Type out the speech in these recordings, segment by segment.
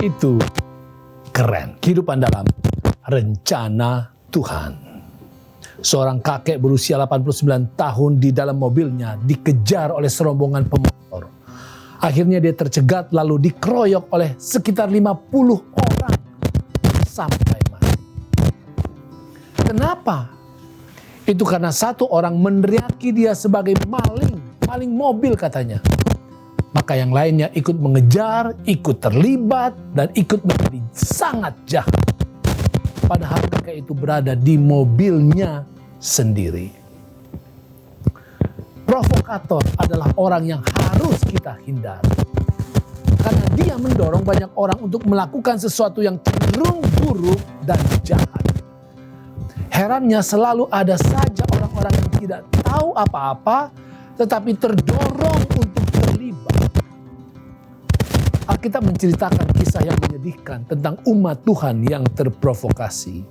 Itu keren. Kehidupan dalam rencana Tuhan. Seorang kakek berusia 89 tahun di dalam mobilnya dikejar oleh serombongan pemotor. Akhirnya dia tercegat lalu dikeroyok oleh sekitar 50 orang sampai mati. Kenapa? Itu karena satu orang meneriaki dia sebagai maling mobil katanya. Maka yang lainnya ikut mengejar, ikut terlibat, dan ikut menjadi sangat jahat. Padahal kakek itu berada di mobilnya sendiri. Provokator adalah orang yang harus kita hindari. Karena dia mendorong banyak orang untuk melakukan sesuatu yang cenderung buruk dan jahat. Herannya selalu ada saja orang-orang yang tidak tahu apa-apa, tetapi terdorong untuk terlibat. Alkitab menceritakan kisah yang menyedihkan tentang umat Tuhan yang terprovokasi.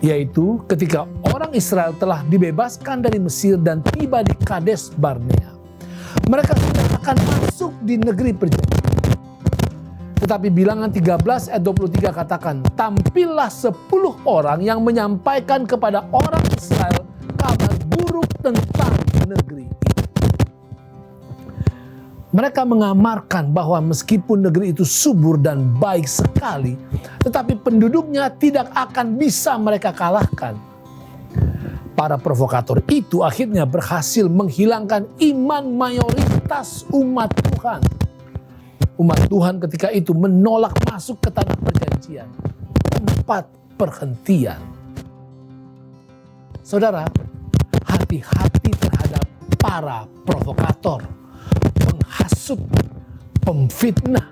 Yaitu ketika orang Israel telah dibebaskan dari Mesir dan tiba di Kades Barnea. Mereka sudah akan masuk di negeri perjanjian. Tetapi bilangan 13 ayat 23 katakan, tampillah 10 orang yang menyampaikan kepada orang Israel kabar buruk tentang negeri itu. Mereka mengamarkan bahwa meskipun negeri itu subur dan baik sekali, tetapi penduduknya tidak akan bisa mereka kalahkan. Para provokator itu akhirnya berhasil menghilangkan iman mayoritas umat Tuhan. Umat Tuhan ketika itu menolak masuk ke tanah perjanjian, tempat perhentian. Saudara, hati-hati terhadap para provokator, penghasut, pemfitnah.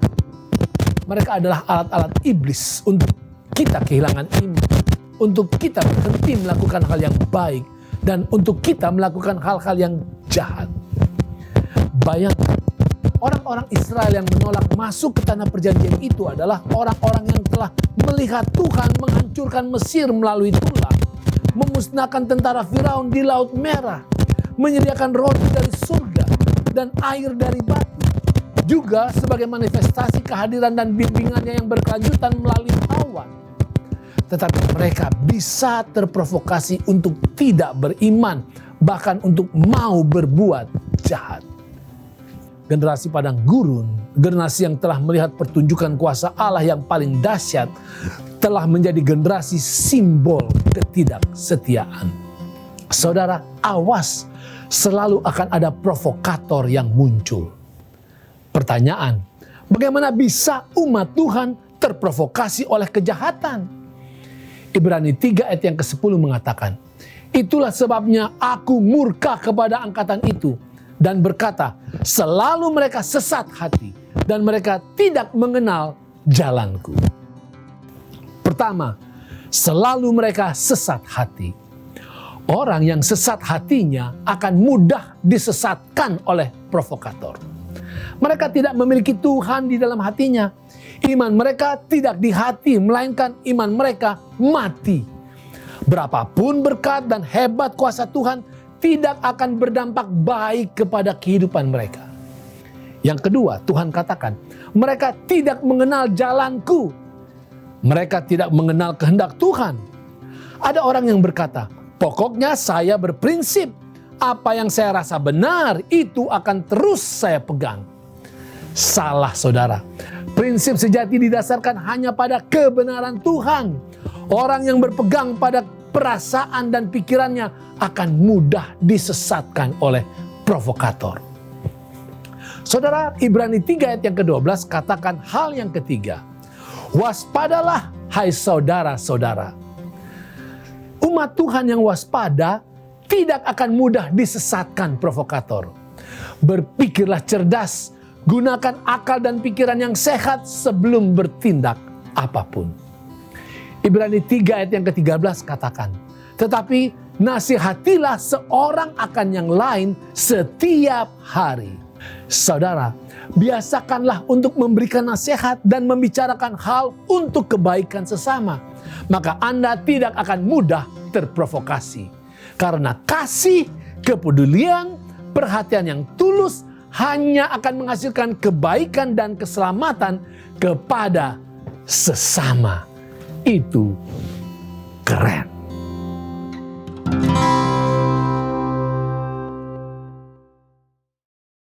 Mereka adalah alat-alat iblis untuk kita kehilangan iman, untuk kita berhenti melakukan hal yang baik, dan untuk kita melakukan hal-hal yang jahat. Bayangkan, orang-orang Israel yang menolak masuk ke tanah perjanjian itu adalah orang-orang yang telah melihat Tuhan menghancurkan Mesir melalui tulah, memusnahkan tentara Firaun di Laut Merah, menyediakan roti dari surga dan air dari batu. Juga sebagai manifestasi kehadiran dan bimbingannya yang berkelanjutan melalui awan. Tetapi mereka bisa terprovokasi untuk tidak beriman, bahkan untuk mau berbuat jahat. Generasi padang gurun, generasi yang telah melihat pertunjukan kuasa Allah yang paling dahsyat, telah menjadi generasi simbol ketidaksetiaan. Saudara, awas, selalu akan ada provokator yang muncul. Pertanyaan, bagaimana bisa umat Tuhan terprovokasi oleh kejahatan? Ibrani 3 ayat yang ke-10 mengatakan, itulah sebabnya aku murka kepada angkatan itu dan berkata, selalu mereka sesat hati dan mereka tidak mengenal jalanku. Pertama, selalu mereka sesat hati. Orang yang sesat hatinya akan mudah disesatkan oleh provokator. Mereka tidak memiliki Tuhan di dalam hatinya. Iman mereka tidak di hati, melainkan iman mereka mati. Berapapun berkat dan hebat kuasa Tuhan tidak akan berdampak baik kepada kehidupan mereka. Yang kedua, Tuhan katakan, mereka tidak mengenal jalanku. Mereka tidak mengenal kehendak Tuhan. Ada orang yang berkata, pokoknya saya berprinsip, apa yang saya rasa benar itu akan terus saya pegang. Salah, saudara. Prinsip sejati didasarkan hanya pada kebenaran Tuhan. Orang yang berpegang pada perasaan dan pikirannya akan mudah disesatkan oleh provokator. Saudara, Ibrani 3 ayat yang ke-12 katakan hal yang ketiga. Waspadalah, hai saudara-saudara. Umat Tuhan yang waspada tidak akan mudah disesatkan provokator. Berpikirlah cerdas, gunakan akal dan pikiran yang sehat sebelum bertindak apapun. Ibrani 3 ayat yang ke-13 katakan, tetapi nasihatilah seorang akan yang lain setiap hari. Saudara, biasakanlah untuk memberikan nasihat dan membicarakan hal untuk kebaikan sesama. Maka Anda tidak akan mudah terprovokasi. Karena kasih, kepedulian, perhatian yang tulus hanya akan menghasilkan kebaikan dan keselamatan kepada sesama. Itu keren.